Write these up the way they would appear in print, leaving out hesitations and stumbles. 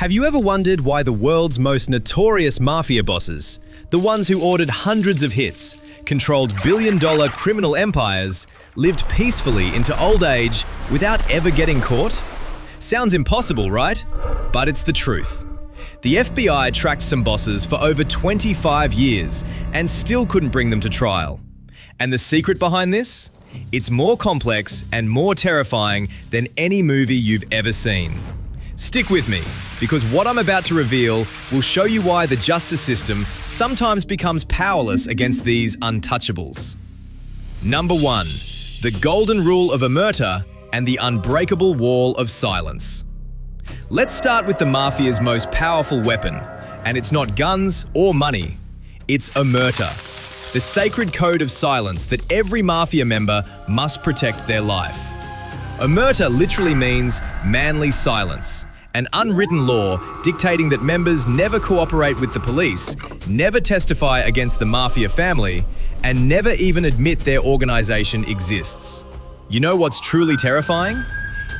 Have you ever wondered why the world's most notorious mafia bosses, the ones who ordered hundreds of hits, controlled billion-dollar criminal empires, lived peacefully into old age without ever getting caught? Sounds impossible, right? But it's the truth. The FBI tracked some bosses for over 25 years and still couldn't bring them to trial. And the secret behind this? It's more complex and more terrifying than any movie you've ever seen. Stick with me, because what I'm about to reveal will show you why the justice system sometimes becomes powerless against these untouchables. Number 1. The golden rule of Omertà and the unbreakable wall of silence. Let's start with the Mafia's most powerful weapon, and it's not guns or money. It's Omertà, the sacred code of silence that every Mafia member must protect their life. Omertà literally means manly silence, an unwritten law dictating that members never cooperate with the police, never testify against the Mafia family, and never even admit their organization exists. You know what's truly terrifying?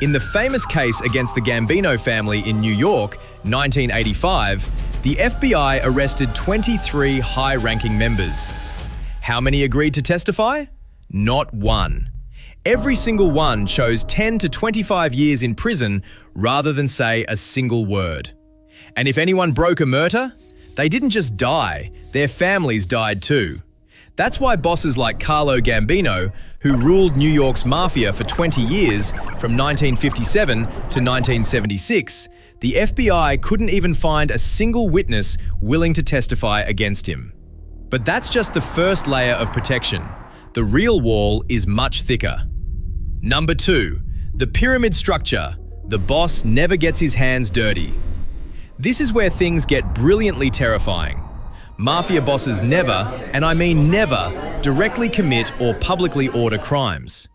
In the famous case against the Gambino family in New York, 1985, the FBI arrested 23 high-ranking members. How many agreed to testify? Not one. Every single one chose 10 to 25 years in prison rather than say a single word. And if anyone broke Omertà, they didn't just die, their families died too. That's why bosses like Carlo Gambino, who ruled New York's Mafia for 20 years, from 1957 to 1976, the FBI couldn't even find a single witness willing to testify against him. But that's just the first layer of protection. The real wall is much thicker. Number 2. The pyramid structure. The boss never gets his hands dirty. This is where things get brilliantly terrifying. Mafia bosses never, and I mean never, directly commit or publicly order crimes.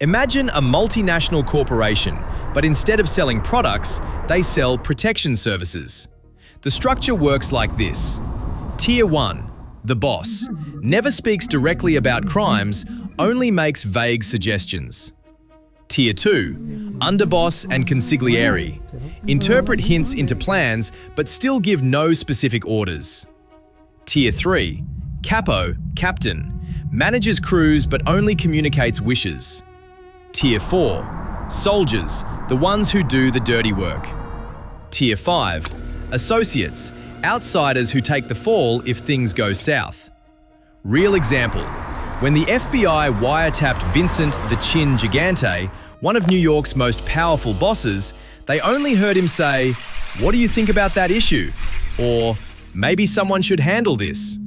Imagine a multinational corporation, but instead of selling products, they sell protection services. The structure works like this. Tier 1, the boss, never speaks directly about crimes, only makes vague suggestions. Tier 2, underboss and consigliere, interpret hints into plans but still give no specific orders. Tier 3, capo, captain, manages crews but only communicates wishes. Tier 4, soldiers, the ones who do the dirty work. Tier 5, associates, outsiders who take the fall if things go south. Real example. When the FBI wiretapped Vincent the Chin Gigante, one of New York's most powerful bosses, they only heard him say, "What do you think about that issue?" Or, "Maybe someone should handle this."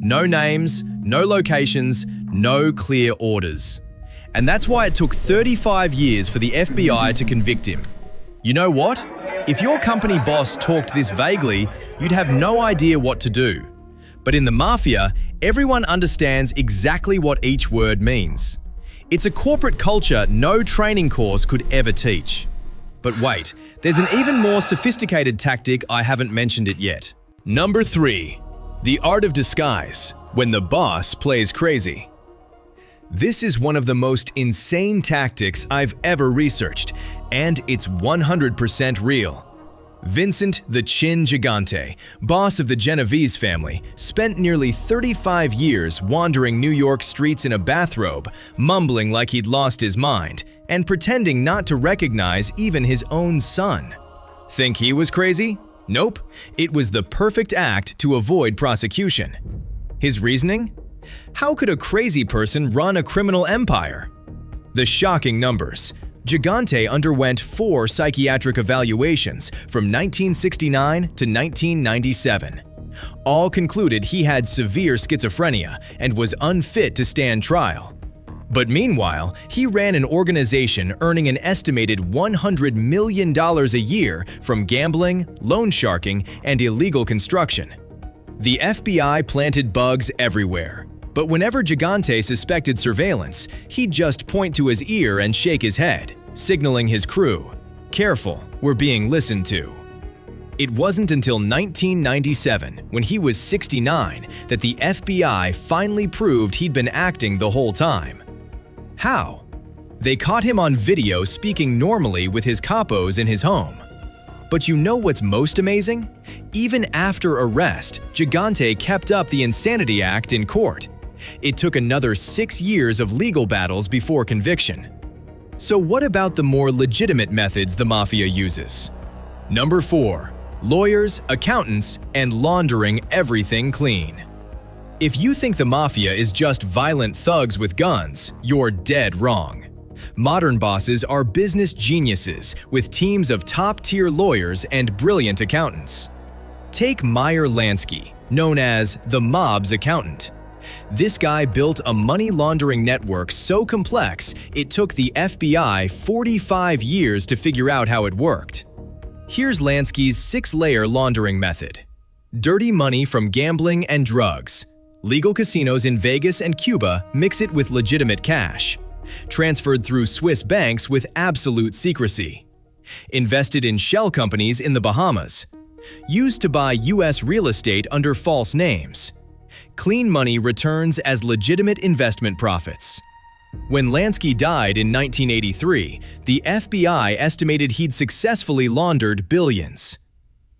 No names, no locations, no clear orders. And that's why it took 35 years for the FBI to convict him. You know what? If your company boss talked this vaguely, you'd have no idea what to do. But in the Mafia, everyone understands exactly what each word means. It's a corporate culture no training course could ever teach. But wait, there's an even more sophisticated tactic I haven't mentioned it yet. Number 3. The art of disguise, when the boss plays crazy. This is one of the most insane tactics I've ever researched, and it's 100% real. Vincent the Chin Gigante, boss of the Genovese family, spent nearly 35 years wandering New York streets in a bathrobe, mumbling like he'd lost his mind, and pretending not to recognize even his own son. Think he was crazy? Nope, it was the perfect act to avoid prosecution. His reasoning? How could a crazy person run a criminal empire? The shocking numbers. Gigante underwent 4 psychiatric evaluations from 1969 to 1997. All concluded he had severe schizophrenia and was unfit to stand trial. But meanwhile, he ran an organization earning an estimated $100 million a year from gambling, loan sharking, and illegal construction. The FBI planted bugs everywhere. But whenever Gigante suspected surveillance, he'd just point to his ear and shake his head, signaling his crew, "Careful, we're being listened to." It wasn't until 1997, when he was 69, that the FBI finally proved he'd been acting the whole time. How? They caught him on video speaking normally with his capos in his home. But you know what's most amazing? Even after arrest, Gigante kept up the Insanity Act in court. It took another 6 years of legal battles before conviction. So what about the more legitimate methods the Mafia uses? Number 4. Lawyers, accountants, and laundering everything clean. If you think the Mafia is just violent thugs with guns, you're dead wrong. Modern bosses are business geniuses with teams of top-tier lawyers and brilliant accountants. Take Meyer Lansky, known as the mob's accountant. This guy built a money laundering network so complex it took the FBI 45 years to figure out how it worked. Here's Lansky's 6-layer laundering method. Dirty money from gambling and drugs. Legal casinos in Vegas and Cuba mix it with legitimate cash. Transferred through Swiss banks with absolute secrecy. Invested in shell companies in the Bahamas. Used to buy US real estate under false names. Clean money returns as legitimate investment profits. When Lansky died in 1983, the FBI estimated he'd successfully laundered billions.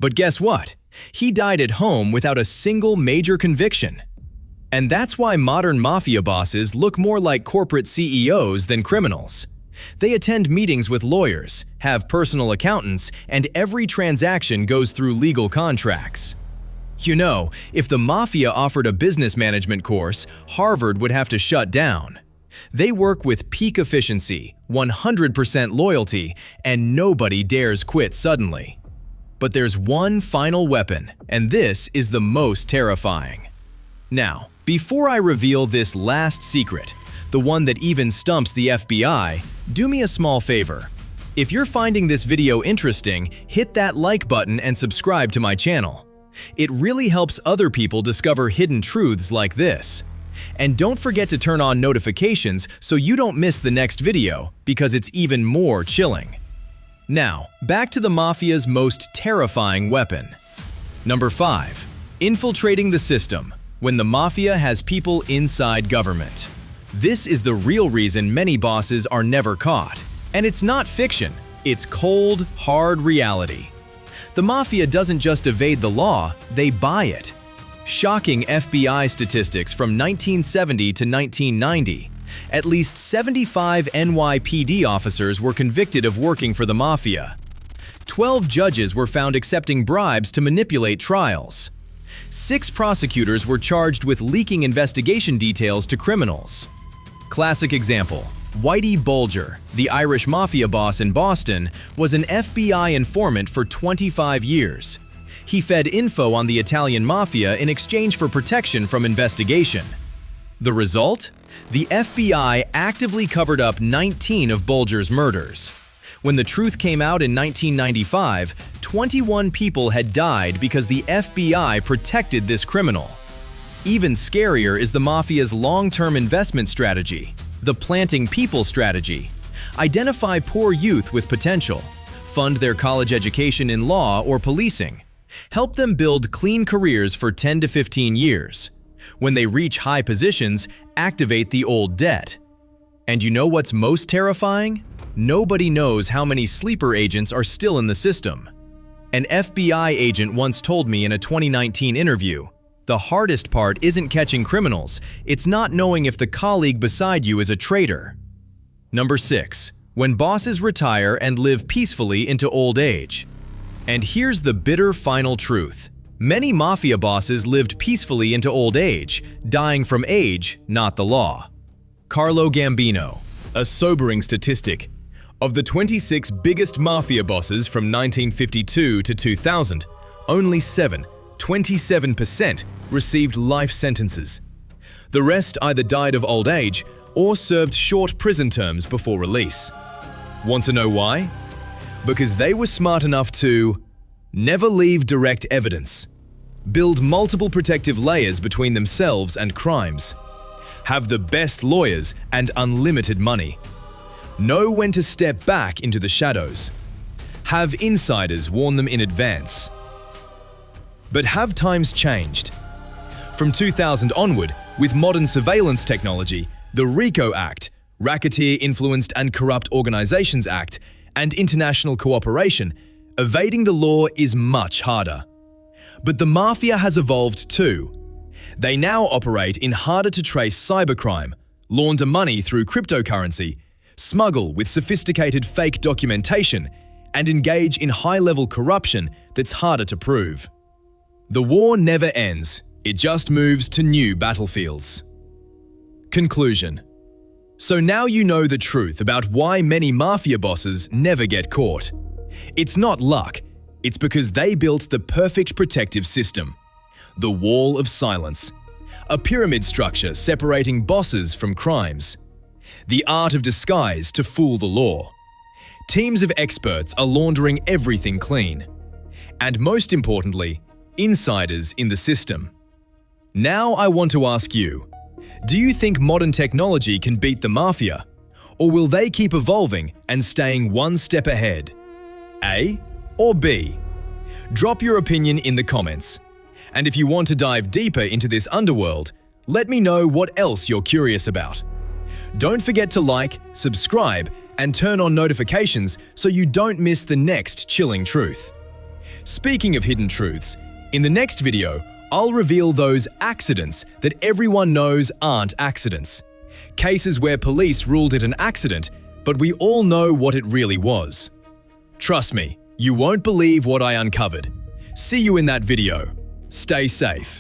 But guess what? He died at home without a single major conviction. And that's why modern mafia bosses look more like corporate CEOs than criminals. They attend meetings with lawyers, have personal accountants, and every transaction goes through legal contracts. You know, if the Mafia offered a business management course, Harvard would have to shut down. They work with peak efficiency, 100% loyalty, and nobody dares quit suddenly. But there's one final weapon, and this is the most terrifying. Now, before I reveal this last secret, the one that even stumps the FBI, do me a small favor. If you're finding this video interesting, hit that like button and subscribe to my channel. It really helps other people discover hidden truths like this. And don't forget to turn on notifications so you don't miss the next video, because it's even more chilling. Now, back to the Mafia's most terrifying weapon. Number 5. Infiltrating the system, when the Mafia has people inside government. This is the real reason many bosses are never caught. And it's not fiction, it's cold, hard reality. The Mafia doesn't just evade the law, they buy it. Shocking FBI statistics from 1970 to 1990. At least 75 NYPD officers were convicted of working for the Mafia. 12 judges were found accepting bribes to manipulate trials. 6 prosecutors were charged with leaking investigation details to criminals. Classic example. Whitey Bulger, the Irish Mafia boss in Boston, was an FBI informant for 25 years. He fed info on the Italian Mafia in exchange for protection from investigation. The result? The FBI actively covered up 19 of Bulger's murders. When the truth came out in 1995, 21 people had died because the FBI protected this criminal. Even scarier is the Mafia's long-term investment strategy. The planting people strategy. Identify poor youth with potential. Fund their college education in law or policing. Help them build clean careers for 10 to 15 years. When they reach high positions, activate the old debt. And you know what's most terrifying? Nobody knows how many sleeper agents are still in the system. An FBI agent once told me in a 2019 interview, "The hardest part isn't catching criminals, it's not knowing if the colleague beside you is a traitor." Number 6. When bosses retire and live peacefully into old age. And here's the bitter final truth. Many Mafia bosses lived peacefully into old age, dying from age, not the law. Carlo Gambino. A sobering statistic. Of the 26 biggest Mafia bosses from 1952 to 2000, only 27% received life sentences. The rest either died of old age or served short prison terms before release. Want to know why? Because they were smart enough to never leave direct evidence, build multiple protective layers between themselves and crimes, have the best lawyers and unlimited money, know when to step back into the shadows, have insiders warn them in advance. But have times changed? From 2000 onward, with modern surveillance technology, the RICO Act, Racketeer Influenced and Corrupt Organizations Act, and international cooperation, Evading the law is much harder. But the Mafia has evolved too. They now operate in harder-to-trace cybercrime, launder money through cryptocurrency, smuggle with sophisticated fake documentation, and engage in high-level corruption that's harder to prove. The war never ends, it just moves to new battlefields. Conclusion. So now you know the truth about why many mafia bosses never get caught. It's not luck, it's because they built the perfect protective system. The wall of silence. A pyramid structure separating bosses from crimes. The art of disguise to fool the law. Teams of experts are laundering everything clean. And most importantly, insiders in the system. Now I want to ask you, do you think modern technology can beat the Mafia? Or will they keep evolving and staying one step ahead? A or B? Drop your opinion in the comments. And if you want to dive deeper into this underworld, let me know what else you're curious about. Don't forget to like, subscribe, and turn on notifications so you don't miss the next chilling truth. Speaking of hidden truths, in the next video, I'll reveal those accidents that everyone knows aren't accidents. Cases where police ruled it an accident, but we all know what it really was. Trust me, you won't believe what I uncovered. See you in that video. Stay safe.